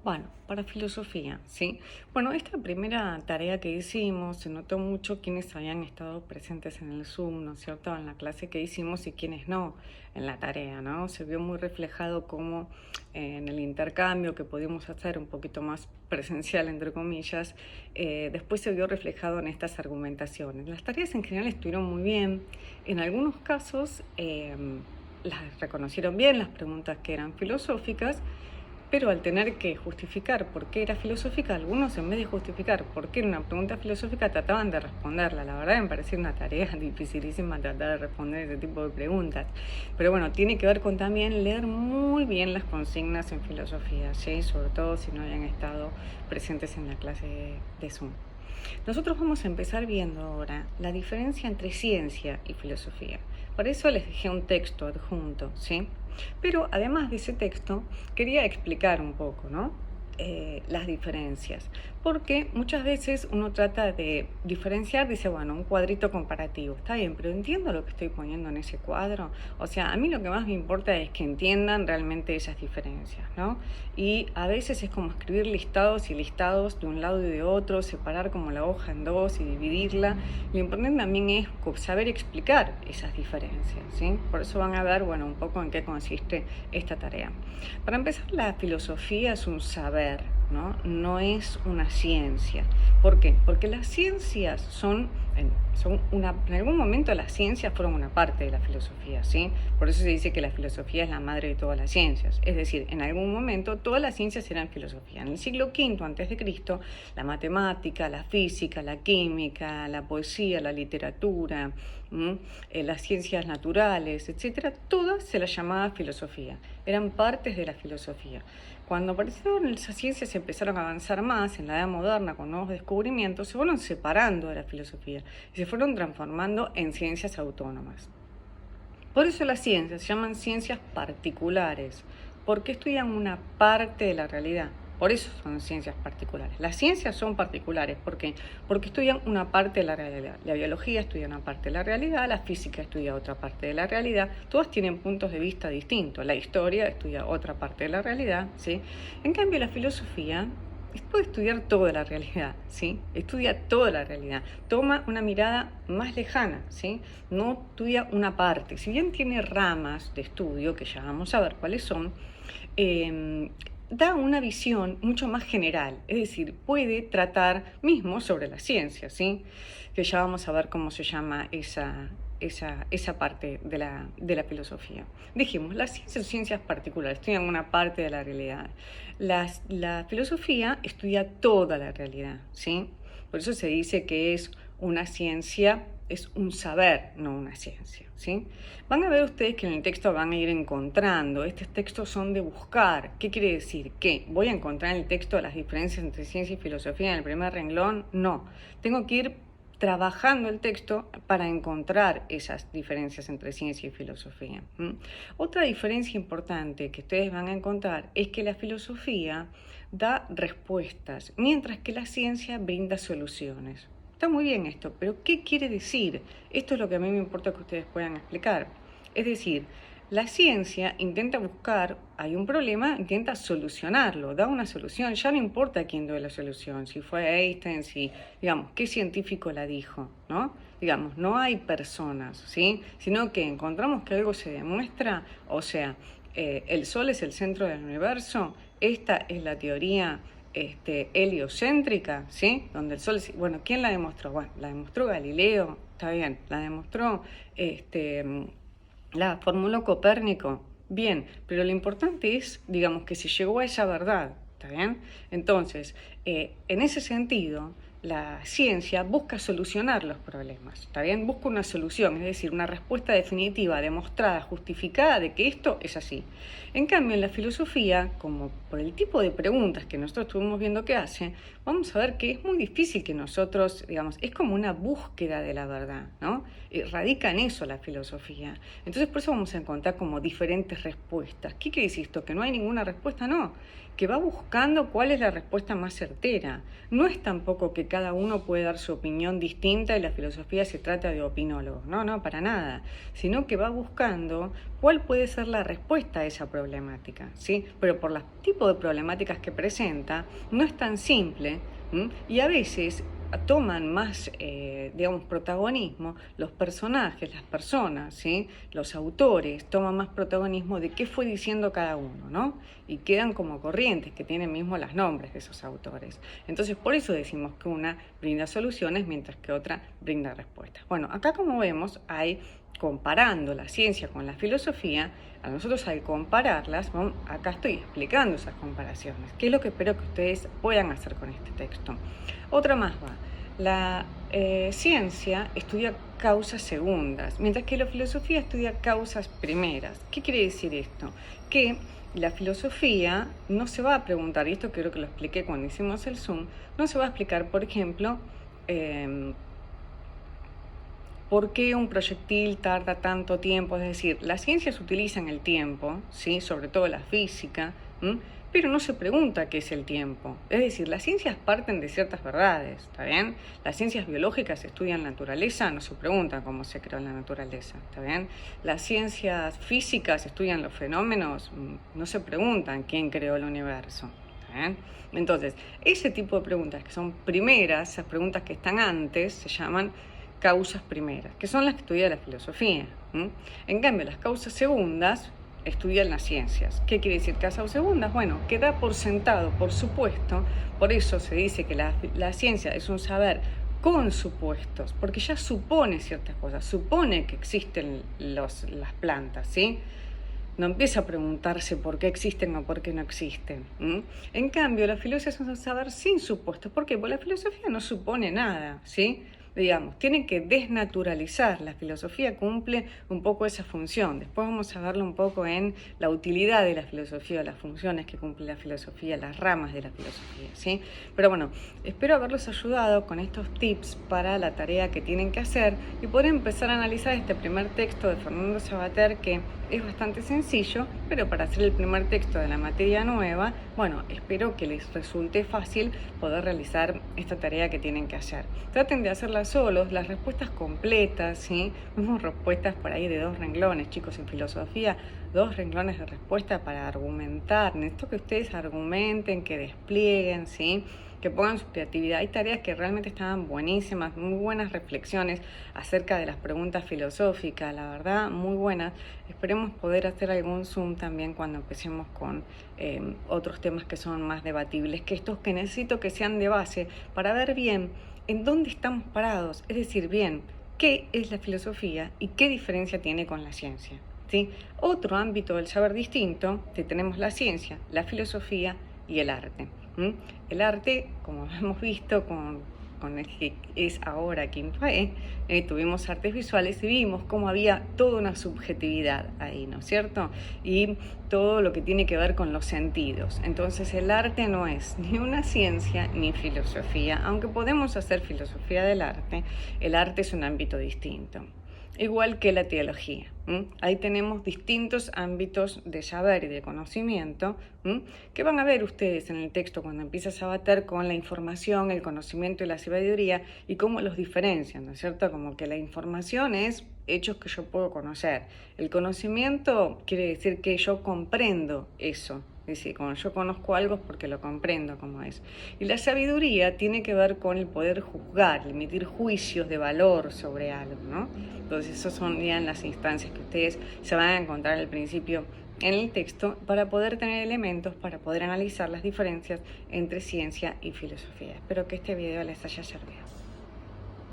Bueno, para filosofía, ¿sí? Bueno, esta primera tarea que hicimos, se notó mucho quienes habían estado presentes en el Zoom, ¿no es cierto?, en la clase que hicimos y quienes no en la tarea, ¿no? Se vio muy reflejado como en el intercambio que pudimos hacer un poquito más presencial, entre comillas, después se vio reflejado en estas argumentaciones. Las tareas en general estuvieron muy bien. En algunos casos las reconocieron bien, las preguntas que eran filosóficas, pero al tener que justificar por qué era filosófica, algunos en vez de justificar por qué era una pregunta filosófica trataban de responderla. La verdad me parecía una tarea dificilísima tratar de responder ese tipo de preguntas. Pero bueno, tiene que ver con también leer muy bien las consignas en filosofía, ¿sí? Sobre todo si no habían estado presentes en la clase de Zoom. Nosotros vamos a empezar viendo ahora la diferencia entre ciencia y filosofía. Por eso les dejé un texto adjunto, ¿sí? Pero además de ese texto, quería explicar un poco, ¿no? Las diferencias, porque muchas veces uno trata de diferenciar, dice, bueno, un cuadrito comparativo, está bien, pero entiendo lo que estoy poniendo en ese cuadro. O sea, a mí lo que más me importa es que entiendan realmente esas diferencias, ¿no? Y a veces es como escribir listados y listados de un lado y de otro, separar como la hoja en dos y dividirla. Lo importante también es saber explicar esas diferencias, ¿sí? Por eso van a ver, bueno, un poco en qué consiste esta tarea. Para empezar, la filosofía es un saber, ¿no? No es una ciencia. ¿Por qué? Porque las ciencias en algún momento las ciencias fueron una parte de la filosofía, ¿sí? Por eso se dice que la filosofía es la madre de todas las ciencias. Es decir, en algún momento todas las ciencias eran filosofía. En el siglo V a.C., la matemática, la física, la química, la poesía, la literatura, las ciencias naturales, etcétera, todas se las llamaba filosofía. Eran partes de la filosofía. Cuando aparecieron esas ciencias empezaron a avanzar más en la edad moderna con nuevos descubrimientos, se fueron separando de la filosofía y se fueron transformando en ciencias autónomas. Por eso las ciencias se llaman ciencias particulares, porque estudian una parte de la realidad. Por eso son ciencias particulares. Las ciencias son particulares, ¿por qué? Porque estudian una parte de la realidad. La biología estudia una parte de la realidad, la física estudia otra parte de la realidad. Todas tienen puntos de vista distintos. La historia estudia otra parte de la realidad, ¿sí? En cambio, la filosofía puede estudiar toda la realidad, ¿sí? Estudia toda la realidad. Toma una mirada más lejana, ¿sí? No estudia una parte. Si bien tiene ramas de estudio, que ya vamos a ver cuáles son, da una visión mucho más general, es decir, puede tratar mismo sobre la ciencia, ¿sí? Que ya vamos a ver cómo se llama esa parte de la filosofía. Dijimos, las ciencias son ciencias particulares, estudian una parte de la realidad. La filosofía estudia toda la realidad, ¿sí? Por eso se dice que es una ciencia, es un saber, no una ciencia, ¿sí? Van a ver ustedes que en el texto van a ir encontrando, estos textos son de buscar. ¿Qué quiere decir? ¿Que voy a encontrar en el texto las diferencias entre ciencia y filosofía en el primer renglón? No, tengo que ir trabajando el texto para encontrar esas diferencias entre ciencia y filosofía. Otra diferencia importante que ustedes van a encontrar es que la filosofía da respuestas, mientras que la ciencia brinda soluciones. Está muy bien esto, pero ¿qué quiere decir? Esto es lo que a mí me importa que ustedes puedan explicar. Es decir, la ciencia intenta buscar, hay un problema, intenta solucionarlo, da una solución, ya no importa quién dio la solución, si fue Einstein, si, digamos, qué científico la dijo, ¿no? Digamos, no hay personas, ¿sí? Sino que encontramos que algo se demuestra, o sea, el Sol es el centro del universo, esta es la teoría heliocéntrica, ¿sí? Donde el Sol, bueno, ¿quién la demostró? Bueno, la demostró Galileo, está bien, la demostró, la formuló Copérnico, bien, pero lo importante es, digamos, que se llegó a esa verdad, ¿está bien? Entonces, en ese sentido, la ciencia busca solucionar los problemas, ¿está bien? Busca una solución, es decir, una respuesta definitiva, demostrada, justificada de que esto es así. En cambio, en la filosofía, como por el tipo de preguntas que nosotros estuvimos viendo que hace, vamos a ver que es muy difícil que nosotros, digamos, es como una búsqueda de la verdad, ¿no? Radica en eso la filosofía. Entonces, por eso vamos a encontrar como diferentes respuestas. ¿Qué quiere decir esto? ¿Que no hay ninguna respuesta? No. que va buscando cuál es la respuesta más certera. No es tampoco que cada uno puede dar su opinión distinta y la filosofía se trata de opinólogos, no, para nada, sino que va buscando cuál puede ser la respuesta a esa problemática, ¿sí? Pero por el tipo de problemáticas que presenta, no es tan simple, ¿m? Y a veces toman más, protagonismo los personajes, las personas, ¿sí? Los autores toman más protagonismo de qué fue diciendo cada uno, ¿no? Y quedan como corrientes que tienen mismo los nombres de esos autores. Entonces, por eso decimos que una brinda soluciones mientras que otra brinda respuestas. Bueno, acá como vemos hay, comparando la ciencia con la filosofía, a nosotros al compararlas, ¿no? Acá estoy explicando esas comparaciones, que es lo que espero que ustedes puedan hacer con este texto. Otra más va. La ciencia estudia causas segundas, mientras que la filosofía estudia causas primeras. ¿Qué quiere decir esto? Que la filosofía no se va a preguntar, y esto creo que lo expliqué cuando hicimos el Zoom, no se va a explicar, por ejemplo, ¿por qué un proyectil tarda tanto tiempo? Es decir, las ciencias utilizan el tiempo, ¿sí? Sobre todo la física, pero no se pregunta qué es el tiempo. Es decir, las ciencias parten de ciertas verdades, ¿está bien? Las ciencias biológicas estudian la naturaleza, no se preguntan cómo se creó la naturaleza, ¿está bien? Las ciencias físicas estudian los fenómenos, no se preguntan quién creó el universo, ¿está bien? Entonces, ese tipo de preguntas que son primeras, esas preguntas que están antes, se llaman causas primeras, que son las que estudia la filosofía. En cambio, las causas segundas estudian las ciencias. ¿Qué quiere decir causas segundas? Bueno, que da por sentado, por supuesto, por eso se dice que la ciencia es un saber con supuestos, porque ya supone ciertas cosas, supone que existen las plantas, ¿sí? No empieza a preguntarse por qué existen o por qué no existen. En cambio, la filosofía es un saber sin supuestos. ¿Por qué? Porque la filosofía no supone nada, ¿sí? Digamos, tienen que desnaturalizar. La filosofía cumple un poco esa función. Después vamos a verlo un poco en la utilidad de la filosofía, las funciones que cumple la filosofía, las ramas de la filosofía, ¿sí? Pero bueno, espero haberlos ayudado con estos tips para la tarea que tienen que hacer y poder empezar a analizar este primer texto de Fernando Savater, que es bastante sencillo, pero para hacer el primer texto de la materia nueva, bueno, espero que les resulte fácil poder realizar esta tarea que tienen que hacer. Traten de hacerla solos, las respuestas completas, ¿sí? Vemos respuestas por ahí de 2 renglones, chicos, en filosofía, 2 renglones de respuesta para argumentar. Necesito que ustedes argumenten, que desplieguen, ¿sí? Que pongan su creatividad. Hay tareas que realmente estaban buenísimas, muy buenas reflexiones acerca de las preguntas filosóficas, la verdad, muy buenas. Esperemos poder hacer algún Zoom también cuando empecemos con otros temas que son más debatibles que estos, que necesito que sean de base para ver bien en dónde estamos parados, es decir, bien, qué es la filosofía y qué diferencia tiene con la ciencia, ¿sí? Otro ámbito del saber distinto, que tenemos la ciencia, la filosofía y el arte. El arte, como hemos visto con el que es ahora quinto E, tuvimos artes visuales y vimos cómo había toda una subjetividad ahí, ¿no es cierto? Y todo lo que tiene que ver con los sentidos. Entonces el arte no es ni una ciencia ni filosofía, aunque podemos hacer filosofía del arte, el arte es un ámbito distinto. Igual que la teología. Ahí tenemos distintos ámbitos de saber y de conocimiento que van a ver ustedes en el texto cuando empiezas a bater con la información, el conocimiento y la sabiduría y cómo los diferencian, ¿no es cierto? Como que la información es hechos que yo puedo conocer. El conocimiento quiere decir que yo comprendo eso. Es decir, cuando yo conozco algo es porque lo comprendo como es. Y la sabiduría tiene que ver con el poder juzgar, emitir juicios de valor sobre algo, ¿no? Entonces, esas son ya las instancias que ustedes se van a encontrar al principio en el texto para poder tener elementos, para poder analizar las diferencias entre ciencia y filosofía. Espero que este video les haya servido.